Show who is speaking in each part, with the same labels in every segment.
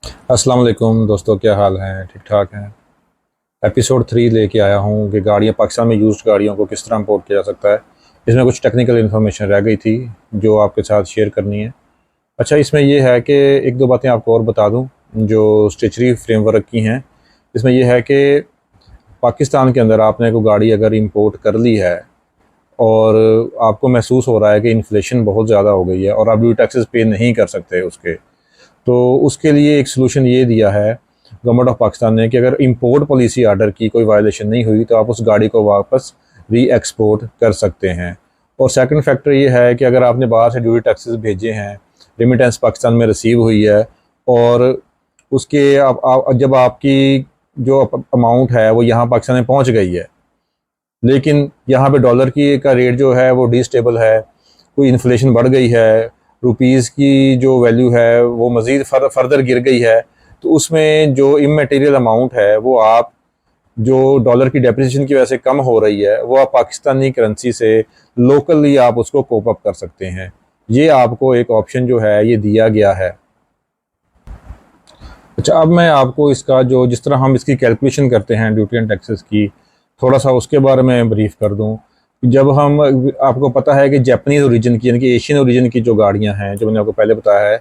Speaker 1: अस्सलाम वालेकुम दोस्तों, क्या हाल है? ठीक ठाक हैं। एपिसोड 3 लेके आया हूँ कि गाड़ियाँ पाकिस्तान में यूज्ड गाड़ियों को किस तरह इंपोर्ट किया जा सकता है। इसमें कुछ टेक्निकल इन्फॉर्मेशन रह गई थी जो आपके साथ शेयर करनी है। अच्छा, इसमें ये है कि एक दो बातें आपको और बता दूँ जो स्टेचरी फ्रेमवर्क की हैं। इसमें यह है कि पाकिस्तान के अंदर आपने कोई गाड़ी अगर इंपोर्ट कर ली है और आपको महसूस हो रहा है कि इन्फ्लेशन बहुत ज़्यादा हो गई है और आप ड्यूटी टैक्सेस पे नहीं कर सकते उसके, तो उसके लिए एक सलूशन ये दिया है गवर्नमेंट ऑफ पाकिस्तान ने कि अगर इंपोर्ट पॉलिसी आर्डर की कोई वायलेशन नहीं हुई तो आप उस गाड़ी को वापस री एक्सपोर्ट कर सकते हैं। और सेकंड फैक्टर ये है कि अगर आपने बाहर से ड्यूटी टैक्सेस भेजे हैं, रेमिटेंस पाकिस्तान में रिसीव हुई है और उसके जब आपकी जो अमाउंट है वो यहाँ पाकिस्तान में पहुँच गई है, लेकिन यहाँ पे डॉलर की का रेट जो है वो डिस्टेबल है, कोई इन्फ्लेशन बढ़ गई है, रुपीज़ की जो वैल्यू है वो मज़ीद फर्दर गिर गई है, तो उसमें जो इमटेरियल अमाउंट है वो आप जो डॉलर की डेप्रिसिएशन की वजह से कम हो रही है वो आप पाकिस्तानी करेंसी से लोकली आप उसको कोप अप कर सकते हैं। ये आपको एक ऑप्शन जो है ये दिया गया है। अच्छा, अब मैं आपको इसका जो जिस तरह हम इसकी कैलकुलेशन करते हैं ड्यूटी एंड टैक्सेस की, थोड़ा सा उसके बारे में ब्रीफ कर दूं। जब हम आपको पता है कि जापानीज़ ओरिजिन की यानी कि एशियन ओरिजिन की जो गाड़ियां हैं, जो मैंने आपको पहले बताया है,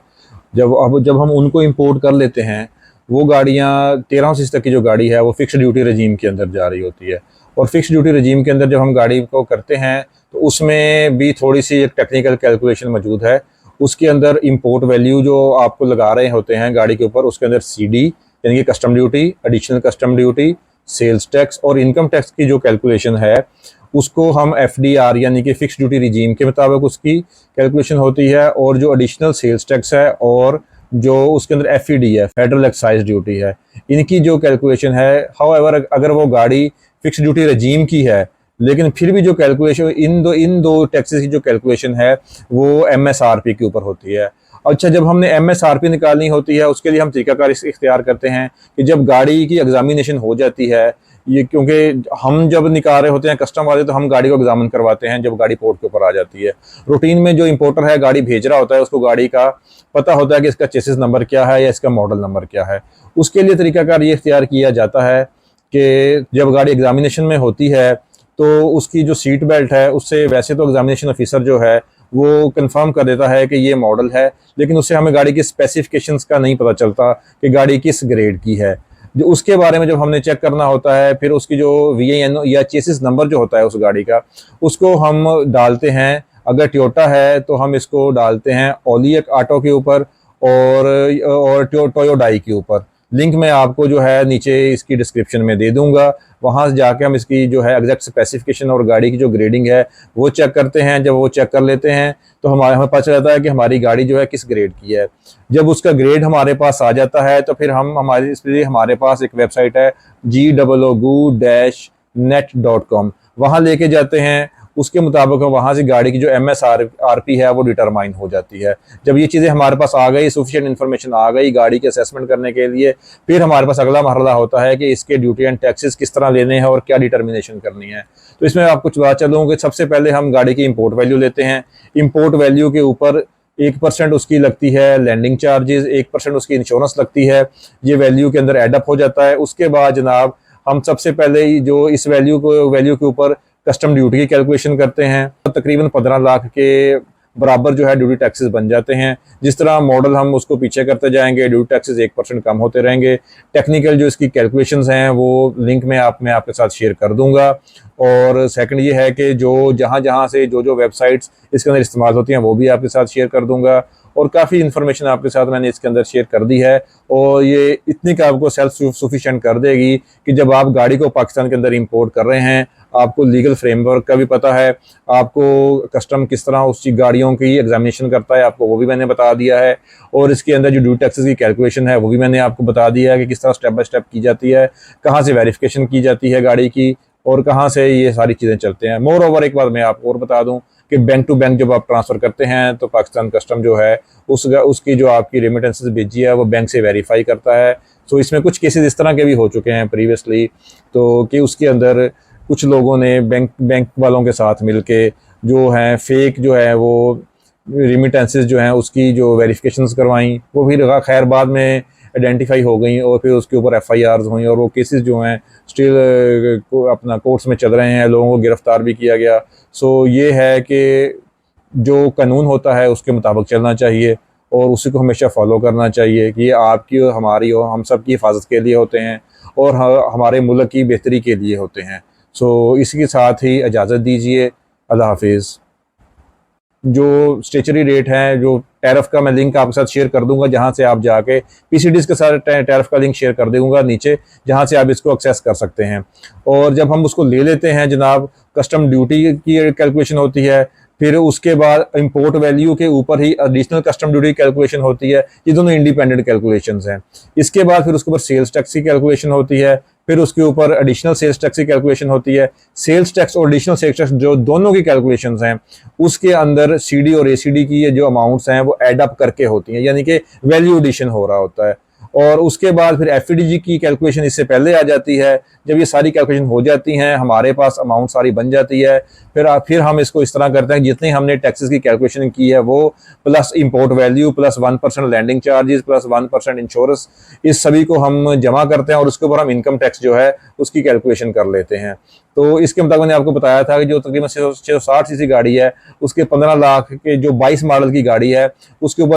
Speaker 1: जब हम उनको इंपोर्ट कर लेते हैं, वो गाड़ियां 13 तक की जो गाड़ी है वो फिक्स ड्यूटी रजीम के अंदर जा रही होती है। और फिक्स ड्यूटी रजीम के अंदर जब हम गाड़ी को करते हैं तो उसमें भी थोड़ी सी एक टेक्निकल कैलकुलेशन मौजूद है। उसके अंदर इंपोर्ट वैल्यू जो आपको लगा रहे होते हैं गाड़ी के ऊपर, उसके अंदर सीडी यानी कि custom duty, additional custom duty, sales tax और इनकम टैक्स की जो कैलकुलेशन है उसको हम एफडीआर यानी कि फिक्स ड्यूटी रिजीम के मुताबिक उसकी कैलकुलेशन होती है। और जो एडिशनल सेल्स टैक्स है और जो उसके अंदर एफईडी है, फेडरल एक्साइज ड्यूटी है, इनकी जो कैलकुलेशन है, हाउएवर अगर वो गाड़ी फिक्स ड्यूटी रजीम की है लेकिन फिर भी जो कैलकुलेशन इन दो टैक्सेस की जो कैलकुलेशन है वो एमएसआरपी के ऊपर होती है। अच्छा, जब हमने एमएसआरपी निकालनी होती है उसके लिए हम तरीकाकार इख्तियार करते हैं कि जब गाड़ी की एग्जामिनेशन हो जाती है, ये क्योंकि हम जब निकाल रहे होते हैं कस्टम वाले तो हम गाड़ी को एग्जामिन करवाते हैं जब गाड़ी पोर्ट के ऊपर आ जाती है। रूटीन में जो इंपोर्टर है गाड़ी भेज रहा होता है उसको गाड़ी का पता होता है कि इसका चेसिस नंबर क्या है या इसका मॉडल नंबर क्या है। उसके लिए तरीकाकार ये इख्तियार किया जाता है कि जब गाड़ी एग्जामिनेशन में होती है तो उसकी जो सीट बेल्ट है उससे वैसे तो एग्जामिनेशन ऑफिसर जो है वो कंफर्म कर देता है कि ये मॉडल है, लेकिन उससे हमें गाड़ी की स्पेसिफिकेशंस का नहीं पता चलता कि गाड़ी किस ग्रेड की है। जो उसके बारे में जब हमने चेक करना होता है फिर उसकी जो VIN या चेसिस नंबर जो होता है उस गाड़ी का, उसको हम डालते हैं। अगर टोयोटा है तो हम इसको डालते हैं ओलियक ऑटो के ऊपर और टोयोडाई के ऊपर। लिंक मैं आपको जो है नीचे इसकी डिस्क्रिप्शन में दे दूंगा, वहाँ से जाके हम इसकी जो है एग्जैक्ट स्पेसिफिकेशन और गाड़ी की जो ग्रेडिंग है वो चेक करते हैं। जब वो चेक कर लेते हैं तो हमें पता चलता है कि हमारी गाड़ी जो है किस ग्रेड की है। जब उसका ग्रेड हमारे पास आ जाता है तो फिर हम हमारे इसलिए हमारे पास एक वेबसाइट है GOOGU-net.com, वहाँ लेके जाते हैं। उसके मुताबिक वहाँ से गाड़ी की जो MSRP है वो डिटरमाइन हो जाती है। जब ये चीज़ें हमारे पास आ गई, सफिशिएंट इन्फॉर्मेशन आ गई गाड़ी के असेसमेंट करने के लिए, फिर हमारे पास अगला मरहला होता है कि इसके ड्यूटी एंड टैक्सेस किस तरह लेने हैं और क्या डिटर्मिनेशन करनी है। तो इसमें आपको बता चलूँ कि सबसे पहले हम गाड़ी की इंपोर्ट वैल्यू लेते हैं। इंपोर्ट वैल्यू के ऊपर 1% उसकी लगती है लैंडिंग चार्जेस, 1% उसकी इंश्योरेंस लगती है। ये वैल्यू के अंदर एडअप हो जाता है। उसके बाद जनाब हम सबसे पहले ही जो इस वैल्यू के ऊपर कस्टम ड्यूटी की कैलकुलेशन करते हैं, तकरीबन 15 लाख के बराबर जो है ड्यूटी टैक्सेस बन जाते हैं। जिस तरह मॉडल हम उसको पीछे करते जाएंगे ड्यूटी टैक्सेस 1% कम होते रहेंगे। टेक्निकल जो इसकी कैलकुलेशंस हैं वो लिंक में मैं आपके साथ शेयर कर दूंगा। और सेकंड ये है कि जो जहाँ जहाँ से जो वेबसाइट्स इसके अंदर इस्तेमाल होती हैं वो भी आपके साथ शेयर कर दूंगा। और काफ़ी इन्फॉर्मेशन आपके साथ मैंने इसके अंदर शेयर कर दी है और ये इतनी का आपको सेल्फ सफिशिएंट कर देगी कि जब आप गाड़ी को पाकिस्तान के अंदर इंपोर्ट कर रहे हैं आपको लीगल फ्रेमवर्क का भी पता है, आपको कस्टम किस तरह उस गाड़ियों की एग्जामिनेशन करता है आपको वो भी मैंने बता दिया है। और इसके अंदर जो ड्यूटी टैक्सेस की कैलकुलेशन है वो भी मैंने आपको बता दिया है कि किस तरह स्टेप बाय स्टेप की जाती है, कहाँ से वेरिफिकेशन की जाती है गाड़ी की और कहाँ से ये सारी चीज़ें चलते हैं। मोर ओवर एक बार मैं आपको और बता दूं कि बैंक टू बैंक जब आप ट्रांसफ़र करते हैं तो पाकिस्तान कस्टम जो है उसकी जो आपकी रेमिटेंसेस भेजी है वो बैंक से वेरीफाई करता है। सो इसमें कुछ केसेस इस तरह के भी हो चुके हैं प्रीवियसली, तो कि उसके अंदर कुछ लोगों ने बैंक वालों के साथ मिलके जो है फेक जो है वो रिमिटेंसेस जो हैं उसकी जो वेरिफिकेशंस करवाई, वो भी खैर बाद में आइडेंटिफाई हो गई और फिर उसके ऊपर FIRs हुई और वो केसेस जो हैं स्टिल अपना कोर्ट्स में चल रहे हैं, लोगों को गिरफ्तार भी किया गया। सो ये है कि जो कानून होता है उसके मुताबिक चलना चाहिए और उसी को हमेशा फॉलो करना चाहिए कि ये आपकी और हमारी और हम सब की हिफाजत के लिए होते हैं और हमारे मुल्क की बेहतरी के लिए होते हैं। सो इसके साथ ही इजाज़त दीजिए। अल्लाह हाफिज़। जो स्टेचरी रेट है, जो टैरिफ का मैं लिंक आपके साथ शेयर कर दूंगा, जहां से आप जाके PCDs के साथ टैरिफ का लिंक शेयर कर दूंगा नीचे, जहां से आप इसको एक्सेस कर सकते हैं। और जब हम उसको ले लेते हैं जनाब, कस्टम ड्यूटी की कैलकुलेशन होती है, फिर उसके बाद इंपोर्ट वैल्यू के ऊपर ही एडिशनल कस्टम ड्यूटी कैलकुलेशन होती है। ये दोनों इंडिपेंडेंट कैलकुलेशंस हैं। इसके बाद फिर उसके ऊपर सेल्स टैक्स की कैलकुलेशन होती है, फिर उसके ऊपर एडिशनल सेल्स टैक्स की कैलकुलेशन होती है। सेल्स टैक्स और एडिशनल सेल्स टैक्स जो दोनों की कैलकुलेशंस हैं, उसके अंदर CD और ACD की ये जो अमाउंट्स हैं वो एड अप करके होती हैं, यानी कि वैल्यू एडिशन हो रहा होता है। और उसके बाद फिर FEDG की कैलकुलेशन इससे पहले आ जाती है। जब ये सारी कैलकुलेशन हो जाती हैं, हमारे पास अमाउंट सारी बन जाती है, फिर हम इसको इस तरह करते हैं, जितनी हमने टैक्सेस की कैलकुलेशन की है वो plus import value plus 1% landing charges plus 1% insurance, इस सभी को हम जमा करते हैं और उसके ऊपर हम इनकम टैक्स जो है उसकी कैलकुलेशन कर लेते हैं। तो इसके मुताबिक मैंने आपको बताया था कि जो तकरीबन 660 सीसी गाड़ी है, उसके 15 लाख के जो 22 मॉडल की गाड़ी है, उसके ऊपर